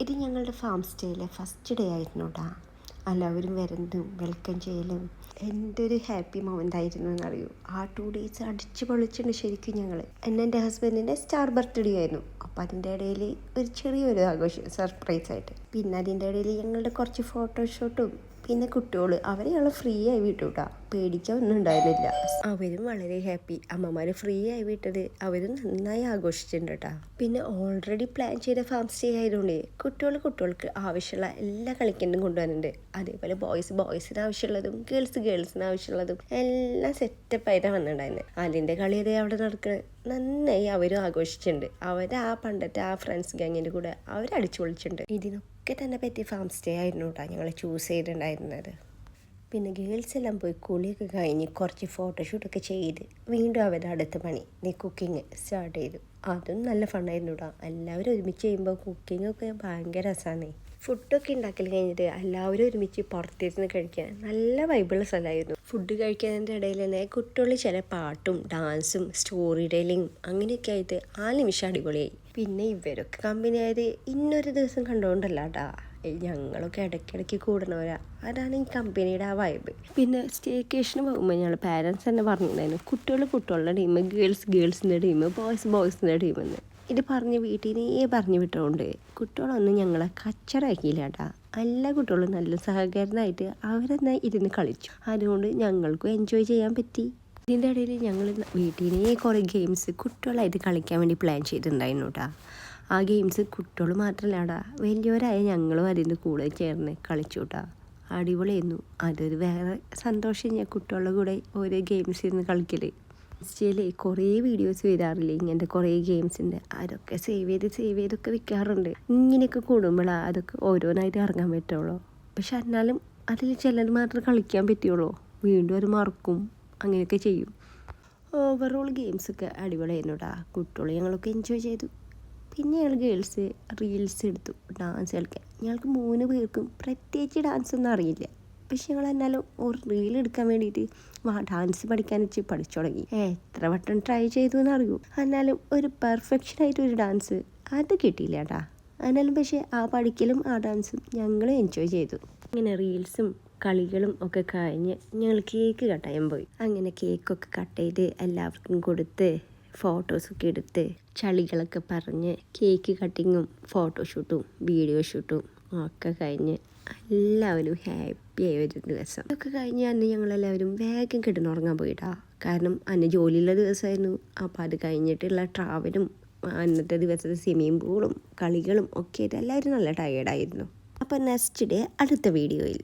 ഇത് ഞങ്ങളുടെ farm സ്റ്റേയിലെ first day ആയിരുന്നു കേട്ടോ. എല്ലാവരും വരുന്നതും വെൽക്കം ചെയ്യലും എന്തൊരു ഹാപ്പി മൊമെൻ്റ് ആയിരുന്നു എന്നറിയൂ. ആ 2 days അടിച്ച് പൊളിച്ചിട്ടുണ്ട് ശരിക്കും ഞങ്ങൾ. എൻ്റെ ഹസ്ബൻഡിൻ്റെ സ്റ്റാർ ബർത്ത്ഡേ ആയിരുന്നു. അപ്പോൾ അതിൻ്റെ ഇടയിൽ ഒരു ചെറിയൊരു ആഘോഷം സർപ്രൈസായിട്ട്. പിന്നെ അതിൻ്റെ ഇടയിൽ ഞങ്ങളുടെ കുറച്ച് ഫോട്ടോഷൂട്ടും പിന്നെ കുട്ടികൾ അവരെ ഞങ്ങൾ ഫ്രീ ആയി വിട്ടു കേട്ടോ. പേടിക്കാൻ ഒന്നും ഉണ്ടായിരുന്നില്ല. അവരും വളരെ ഹാപ്പി. അമ്മമാർ ഫ്രീ ആയി വിട്ടത് അവരും നന്നായി ആഘോഷിച്ചിട്ടുണ്ട് കേട്ടോ. പിന്നെ ഓൾറെഡി പ്ലാൻ ചെയ്ത ഫാം സ്റ്റേ ആയതുകൊണ്ട് കുട്ടികൾക്ക് ആവശ്യമുള്ള എല്ലാ കളിക്കണ്ടും കൊണ്ടുവരുന്നുണ്ട്. അതേപോലെ ബോയ്സിന് ആവശ്യമുള്ളതും ഗേൾസിന് ആവശ്യമുള്ളതും എല്ലാം സെറ്റപ്പായിട്ടാണ് വന്നിട്ടുണ്ടായിരുന്നത്. അതിൻ്റെ കളി അതേ അവിടെ നടക്കുന്നത്. നന്നായി അവരും ആഘോഷിച്ചിട്ടുണ്ട്. പണ്ടത്തെ ആ ഫ്രണ്ട്സ് ഗ്യാങ്ങിൻ്റെ കൂടെ അവർ അടിച്ചു പൊളിച്ചിട്ടുണ്ട്. ഇതിനൊക്കെ തന്നെ പറ്റിയ ഫാം സ്റ്റേ ആയിരുന്നു കേട്ടോ ഞങ്ങൾ ചൂസ് ചെയ്തിട്ടുണ്ടായിരുന്നത്. പിന്നെ ഗേൾസ് എല്ലാം പോയി കുളിയൊക്കെ കഴിഞ്ഞ് കുറച്ച് ഫോട്ടോഷൂട്ടൊക്കെ ചെയ്ത് വീണ്ടും അവരുടെ അടുത്ത പണി കുക്കിങ് സ്റ്റാർട്ട് ചെയ്തു. അതും നല്ല ഫണ്ണായിരുന്നു കേട്ടോ. എല്ലാവരും ഒരുമിച്ച് ചെയ്യുമ്പോൾ കുക്കിങ്ങൊക്കെ ഭയങ്കര രസമാണ്. ഫുഡൊക്കെ ഉണ്ടാക്കൽ കഴിഞ്ഞിട്ട് എല്ലാവരും ഒരുമിച്ച് പുറത്തിരുന്ന് കഴിക്കാൻ നല്ല വൈബുള്ള സ്ഥലമായിരുന്നു. ഫുഡ് കഴിക്കുന്നതിൻ്റെ ഇടയിൽ തന്നെ കുട്ടികൾ ചില പാട്ടും ഡാൻസും സ്റ്റോറി ടെല്ലിങ്ങും അങ്ങനെയൊക്കെ ആയിട്ട് ആ നിമിഷം അടിപൊളിയായി. പിന്നെ ഇവരൊക്കെ കമ്പനി ആയത് ഇന്നൊരു ദിവസം കണ്ടുകൊണ്ടല്ല കേട്ടാ, ഞങ്ങളൊക്കെ ഇടയ്ക്കിടയ്ക്ക് കൂടണവരാ. അതാണ് ഈ കമ്പനിയുടെ ആ വൈബ്. പിന്നെ സ്റ്റേക്കേഷന് പോകുമ്പോൾ ഞങ്ങൾ പാരൻസ് തന്നെ പറഞ്ഞിട്ടുണ്ടായിരുന്നു കുട്ടികളുടെ ടീം, ഗേൾസിൻ്റെ ടീം, ബോയ്സിൻ്റെ ടീമെന്ന്. ഇത് വീട്ടിൽ പറഞ്ഞു വിട്ടുകൊണ്ട് കുട്ടികളൊന്നും ഞങ്ങളെ കച്ചറാക്കിയില്ല കേട്ടാ. എല്ലാ കുട്ടികളും നല്ല സഹകരണമായിട്ട് അവരെന്നാൽ ഇരുന്ന് കളിച്ചു. അതുകൊണ്ട് ഞങ്ങൾക്കും എൻജോയ് ചെയ്യാൻ പറ്റി. ഇതിൻ്റെ ഇടയിൽ ഞങ്ങൾ വീട്ടിൽ കുറേ ഗെയിംസ് കുട്ടികളായിട്ട് കളിക്കാൻ വേണ്ടി പ്ലാൻ ചെയ്തിട്ടുണ്ടായിരുന്നു കേട്ടോ. ആ ഗെയിംസ് കുട്ടികൾ മാത്രമല്ലാടാ, വലിയവരായ ഞങ്ങളും അതിൻ്റെ കൂടെ ചേർന്ന് കളിച്ചു കേട്ടോ. അടിപൊളിയായിരുന്നു. അതൊരു വേറെ സന്തോഷം. ഞാൻ കുട്ടികളുടെ കൂടെ ഓരോ ഗെയിംസ് ഇരുന്ന് കളിക്കൽ. ഇൻസ്റ്റയിൽ കുറേ വീഡിയോസ് വരാറില്ലേ ഇങ്ങനത്തെ കുറേ ഗെയിംസിൻ്റെ, അതൊക്കെ സേവ് ചെയ്തൊക്കെ വെക്കാറുണ്ട്. ഇങ്ങനെയൊക്കെ കൂടുമ്പോഴാണ് അതൊക്കെ ഓരോന്നായിട്ട് ഇറങ്ങാൻ പറ്റുള്ളൂ. പക്ഷെ എന്നാലും അതിൽ ചിലത് മാത്രമേ കളിക്കാൻ പറ്റുള്ളൂ. വീണ്ടും അത് മറക്കും, അങ്ങനെയൊക്കെ ചെയ്യും. ഓവറോൾ ഗെയിംസൊക്കെ അടിപൊളിയായിരുന്നു കേട്ടോ. കുട്ടികൾ ഞങ്ങളൊക്കെ എൻജോയ് ചെയ്തു. പിന്നെ ഞങ്ങൾ ഗേൾസ് റീൽസ് എടുത്തു ഡാൻസ് കളിക്കാൻ. ഞങ്ങൾക്ക് 3 പേർക്കും പ്രത്യേകിച്ച് ഡാൻസ് ഒന്നും അറിയില്ല. പക്ഷെ ഞങ്ങൾ എന്നാലും ഒരു റീൽ എടുക്കാൻ വേണ്ടിയിട്ട് ഡാൻസ് പഠിക്കാൻ വെച്ച് പഠിച്ചു തുടങ്ങി. എത്ര വട്ടം ട്രൈ ചെയ്തു എന്നറിയൂ. എന്നാലും ഒരു പെർഫെക്ഷനായിട്ട് ഒരു ഡാൻസ് അത് കിട്ടിയില്ല കേട്ടാ. എന്നാലും പക്ഷേ ആ പഠിക്കലും ആ ഡാൻസും ഞങ്ങൾ എൻജോയ് ചെയ്തു. ഇങ്ങനെ റീൽസും കളികളും ഒക്കെ കഴിഞ്ഞ് ഞങ്ങൾ കേക്ക് കട്ട് ചെയ്യാൻ പോയി. അങ്ങനെ കേക്കൊക്കെ കട്ട് ചെയ്ത് എല്ലാവർക്കും കൊടുത്ത് ഫോട്ടോസൊക്കെ എടുത്ത് ചളികളൊക്കെ പറഞ്ഞ് കേക്ക് കട്ടിങ്ങും ഫോട്ടോഷൂട്ടും വീഡിയോ ഷൂട്ടും ഒക്കെ കഴിഞ്ഞ് എല്ലാവരും ഹാപ്പിയായ ഒരു ദിവസം. ഇതൊക്കെ കഴിഞ്ഞ് അന്ന് ഞങ്ങളെല്ലാവരും വേഗം കിടന്നുറങ്ങാൻ പോയിട്ടാ. കാരണം അന്ന് ജോലിയുള്ള ദിവസമായിരുന്നു. അപ്പോൾ അത് കഴിഞ്ഞിട്ടുള്ള ട്രാവലും അന്നത്തെ ദിവസത്തെ സ്വിമ്മിങ് പൂളും കളികളും ഒക്കെ ആയിട്ട് എല്ലാവരും നല്ല ടയേർഡായിരുന്നു. അപ്പോൾ നെക്സ്റ്റ് ഡേ അടുത്ത വീഡിയോയിൽ